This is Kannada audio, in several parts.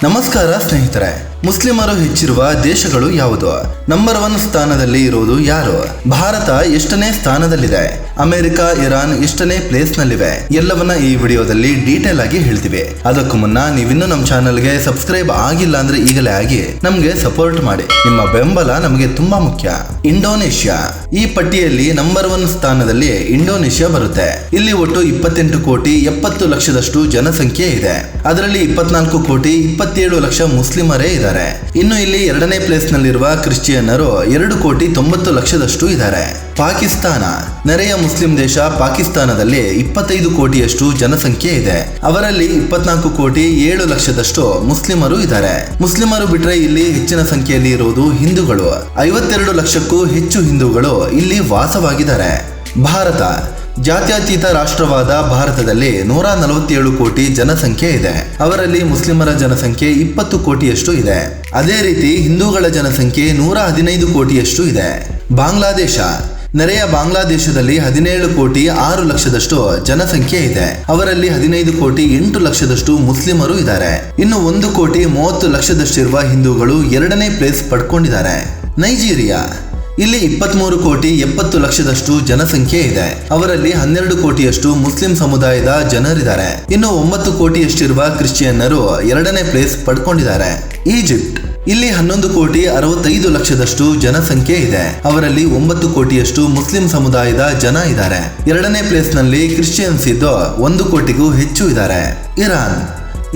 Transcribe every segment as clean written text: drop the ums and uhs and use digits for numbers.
ನಮಸ್ಕಾರ ಸ್ನೇಹಿತರೆ, ಮುಸ್ಲಿಮರು ಹೆಚ್ಚಿರುವ ದೇಶಗಳು ಯಾವುದು? ನಂಬರ್ 1 ಸ್ಥಾನದಲ್ಲಿ ಇರುವುದು ಯಾರು? ಭಾರತ ಎಷ್ಟನೇ ಸ್ಥಾನದಲ್ಲಿದೆ? ಅಮೆರಿಕ, ಇರಾನ್ ಎಷ್ಟನೇ ಪ್ಲೇಸ್ ನಲ್ಲಿವೆ? ಎಲ್ಲವನ್ನ ಈ ವಿಡಿಯೋದಲ್ಲಿ ಡೀಟೇಲ್ ಆಗಿ ಹೇಳ್ತೀವಿ. ಅದಕ್ಕೂ ಮುನ್ನ ನೀವಿನ್ನೂ ನಮ್ಮ ಚಾನೆಲ್ಗೆ ಸಬ್ಸ್ಕ್ರೈಬ್ ಆಗಿಲ್ಲ ಅಂದ್ರೆ ಈಗಲೇ ಆಗಿ ನಮ್ಗೆ ಸಪೋರ್ಟ್ ಮಾಡಿ. ನಿಮ್ಮ ಬೆಂಬಲ ನಮಗೆ ತುಂಬಾ ಮುಖ್ಯ. ಇಂಡೋನೇಷ್ಯಾ ಈ ಪಟ್ಟಿಯಲ್ಲಿ ನಂಬರ್ 1 ಸ್ಥಾನದಲ್ಲಿ ಇಂಡೋನೇಷ್ಯಾ ಬರುತ್ತೆ. ಇಲ್ಲಿ ಒಟ್ಟು 28 ಕೋಟಿ 70 ಲಕ್ಷದಷ್ಟು ಜನಸಂಖ್ಯೆ ಇದೆ. ಅದರಲ್ಲಿ 24 ಕೋಟಿ 27 ಲಕ್ಷ ಮುಸ್ಲಿಮರೇ ಇದ್ದಾರೆ. ಇನ್ನು ಇಲ್ಲಿ 2ನೇ ಪ್ಲೇಸ್ ನಲ್ಲಿರುವ ಕ್ರಿಶ್ಚಿಯನ್ನರು 2 ಕೋಟಿ 90 ಲಕ್ಷದಷ್ಟು ಇದ್ದಾರೆ. ಪಾಕಿಸ್ತಾನ ನೆರೆಯ ಮುಸ್ಲಿಂ ದೇಶ. ಪಾಕಿಸ್ತಾನದಲ್ಲಿ 25 ಕೋಟಿಯಷ್ಟು ಜನಸಂಖ್ಯೆ ಇದೆ. ಅವರಲ್ಲಿ 24 ಕೋಟಿ 7 ಲಕ್ಷದಷ್ಟು ಮುಸ್ಲಿಮರು ಇದ್ದಾರೆ. ಮುಸ್ಲಿಮರು ಬಿಟ್ರೆ ಇಲ್ಲಿ ಹೆಚ್ಚಿನ ಸಂಖ್ಯೆಯಲ್ಲಿ ಇರುವುದು ಹಿಂದೂಗಳು. 52 ಲಕ್ಷಕ್ಕೂ ಹೆಚ್ಚು ಹಿಂದೂಗಳು ಇಲ್ಲಿ ವಾಸವಾಗಿದ್ದಾರೆ. ಭಾರತ ಜಾತ್ಯತೀತ ರಾಷ್ಟ್ರವಾದ ಭಾರತದಲ್ಲಿ 147 ಕೋಟಿ ಜನಸಂಖ್ಯೆ ಇದೆ. ಅವರಲ್ಲಿ ಮುಸ್ಲಿಮರ ಜನಸಂಖ್ಯೆ 20 ಕೋಟಿಯಷ್ಟು ಇದೆ. ಅದೇ ರೀತಿ ಹಿಂದೂಗಳ ಜನಸಂಖ್ಯೆ 115 ಕೋಟಿಯಷ್ಟು ಇದೆ. ಬಾಂಗ್ಲಾದೇಶ ನೆರೆಯ ಬಾಂಗ್ಲಾದೇಶದಲ್ಲಿ 17 ಕೋಟಿ 6 ಲಕ್ಷದಷ್ಟು ಜನಸಂಖ್ಯೆ ಇದೆ. ಅವರಲ್ಲಿ 15 ಕೋಟಿ 8 ಲಕ್ಷದಷ್ಟು ಮುಸ್ಲಿಮರು ಇದ್ದಾರೆ. ಇನ್ನು 1 ಕೋಟಿ 30 ಲಕ್ಷದಷ್ಟಿರುವ ಹಿಂದೂಗಳು 2ನೇ ಪ್ಲೇಸ್ ಪಡ್ಕೊಂಡಿದ್ದಾರೆ. ನೈಜೀರಿಯಾ ಇಲ್ಲಿ 23 ಕೋಟಿ 70 ಲಕ್ಷದಷ್ಟು ಜನಸಂಖ್ಯೆ ಇದೆ. ಅವರಲ್ಲಿ 12 ಕೋಟಿಯಷ್ಟು ಮುಸ್ಲಿಂ ಸಮುದಾಯದ ಜನರಿದ್ದಾರೆ. ಇನ್ನು 9 ಕೋಟಿಯಷ್ಟಿರುವ ಕ್ರಿಶ್ಚಿಯನ್ನರು 2ನೇ ಪ್ಲೇಸ್ ಪಡ್ಕೊಂಡಿದ್ದಾರೆ. ಈಜಿಪ್ಟ್ ಇಲ್ಲಿ 11 ಕೋಟಿ 65 ಲಕ್ಷದಷ್ಟು ಜನಸಂಖ್ಯೆ ಇದೆ. ಅವರಲ್ಲಿ 9 ಕೋಟಿಯಷ್ಟು ಮುಸ್ಲಿಂ ಸಮುದಾಯದ ಜನ ಇದ್ದಾರೆ. 2ನೇ ಪ್ಲೇಸ್ ನಲ್ಲಿ ಕ್ರಿಶ್ಚಿಯನ್ಸ್ ಇದ್ದು 1 ಕೋಟಿಗೂ ಹೆಚ್ಚು ಇದ್ದಾರೆ. ಇರಾನ್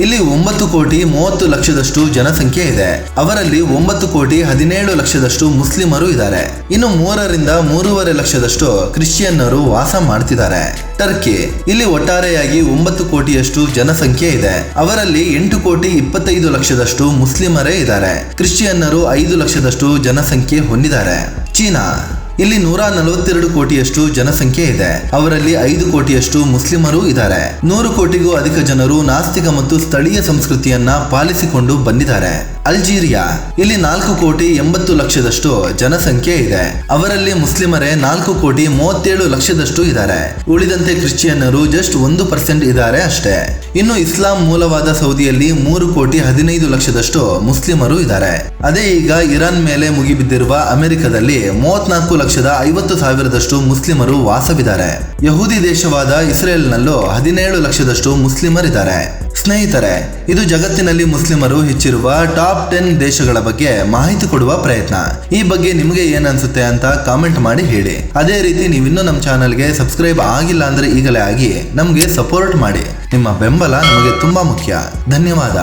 ಇಲ್ಲಿ 9 ಕೋಟಿ 30 ಲಕ್ಷದಷ್ಟು ಜನಸಂಖ್ಯೆ ಇದೆ. ಅವರಲ್ಲಿ 9 ಕೋಟಿ 17 ಲಕ್ಷದಷ್ಟು ಮುಸ್ಲಿಮರು ಇದ್ದಾರೆ. ಇನ್ನು 3 ರಿಂದ 3.5 ಲಕ್ಷದಷ್ಟು ಕ್ರಿಶ್ಚಿಯನ್ನರು ವಾಸ ಮಾಡ್ತಿದ್ದಾರೆ. ಟರ್ಕಿ ಇಲ್ಲಿ ಒಟ್ಟಾರೆಯಾಗಿ 9 ಕೋಟಿಯಷ್ಟು ಜನಸಂಖ್ಯೆ ಇದೆ. ಅವರಲ್ಲಿ 8 ಕೋಟಿ 25 ಲಕ್ಷದಷ್ಟು ಮುಸ್ಲಿಮರೇ ಇದ್ದಾರೆ. ಕ್ರಿಶ್ಚಿಯನ್ನರು 5 ಲಕ್ಷದಷ್ಟು ಜನಸಂಖ್ಯೆ ಹೊಂದಿದ್ದಾರೆ. ಚೀನಾ ಇಲ್ಲಿ 142 ಕೋಟಿಯಷ್ಟು ಜನಸಂಖ್ಯೆ ಇದೆ. ಅವರಲ್ಲಿ 5 ಕೋಟಿಯಷ್ಟು ಮುಸ್ಲಿಮರು ಇದ್ದಾರೆ. 100 ಕೋಟಿಗೂ ಅಧಿಕ ಜನರು ನಾಸ್ತಿಕ ಮತ್ತು ಸ್ಥಳೀಯ ಸಂಸ್ಕೃತಿಯನ್ನ ಪಾಲಿಸಿಕೊಂಡು ಬಂದಿದ್ದಾರೆ. ಅಲ್ಜೀರಿಯಾ ಇಲ್ಲಿ 4 ಕೋಟಿ 80 ಲಕ್ಷದಷ್ಟು ಜನಸಂಖ್ಯೆ ಇದೆ. ಅವರಲ್ಲಿ ಮುಸ್ಲಿಮರೇ 4 ಕೋಟಿ 37 ಲಕ್ಷದಷ್ಟು ಇದ್ದಾರೆ. ಉಳಿದಂತೆ ಕ್ರಿಶ್ಚಿಯನ್ನರು ಜಸ್ಟ್ 1% ಇದ್ದಾರೆ ಅಷ್ಟೇ. ಇನ್ನು ಇಸ್ಲಾಂ ಮೂಲವಾದ ಸೌದಿಯಲ್ಲಿ 3 ಕೋಟಿ 15 ಲಕ್ಷದಷ್ಟು ಮುಸ್ಲಿಮರು ಇದ್ದಾರೆ. ಅದೇ ಈಗ ಇರಾನ್ ಮೇಲೆ ಮುಗಿಬಿದ್ದಿರುವ ಅಮೆರಿಕದಲ್ಲಿ 34 ಲಕ್ಷದ 50 ಸಾವಿರದಷ್ಟು ಮುಸ್ಲಿಮರು ವಾಸವಿದ್ದಾರೆ. ಯಹೂದಿ ದೇಶವಾದ ಇಸ್ರೇಲ್ನಲ್ಲೂ 17 ಲಕ್ಷದಷ್ಟು ಮುಸ್ಲಿಮರಿದ್ದಾರೆ. ಸ್ನೇಹಿತರೆ, ಇದು ಜಗತ್ತಿನಲ್ಲಿ ಮುಸ್ಲಿಮರು ಹೆಚ್ಚಿರುವ ಟಾಪ್ 10 ದೇಶಗಳ ಬಗ್ಗೆ ಮಾಹಿತಿ ಕೊಡುವ ಪ್ರಯತ್ನ. ಈ ಬಗ್ಗೆ ನಿಮಗೆ ಏನನ್ಸುತ್ತೆ ಅಂತ ಕಾಮೆಂಟ್ ಮಾಡಿ ಹೇಳಿ. ಅದೇ ರೀತಿ ನೀವಿನ್ನೂ ನಮ್ಮ ಚಾನಲ್ಗೆ ಸಬ್ಸ್ಕ್ರೈಬ್ ಆಗಿಲ್ಲ ಅಂದ್ರೆ ಈಗಲೇ ಆಗಿ ನಮಗೆ ಸಪೋರ್ಟ್ ಮಾಡಿ. ನಿಮ್ಮ ಬೆಂಬಲ ನಮಗೆ ತುಂಬಾ ಮುಖ್ಯ. ಧನ್ಯವಾದ.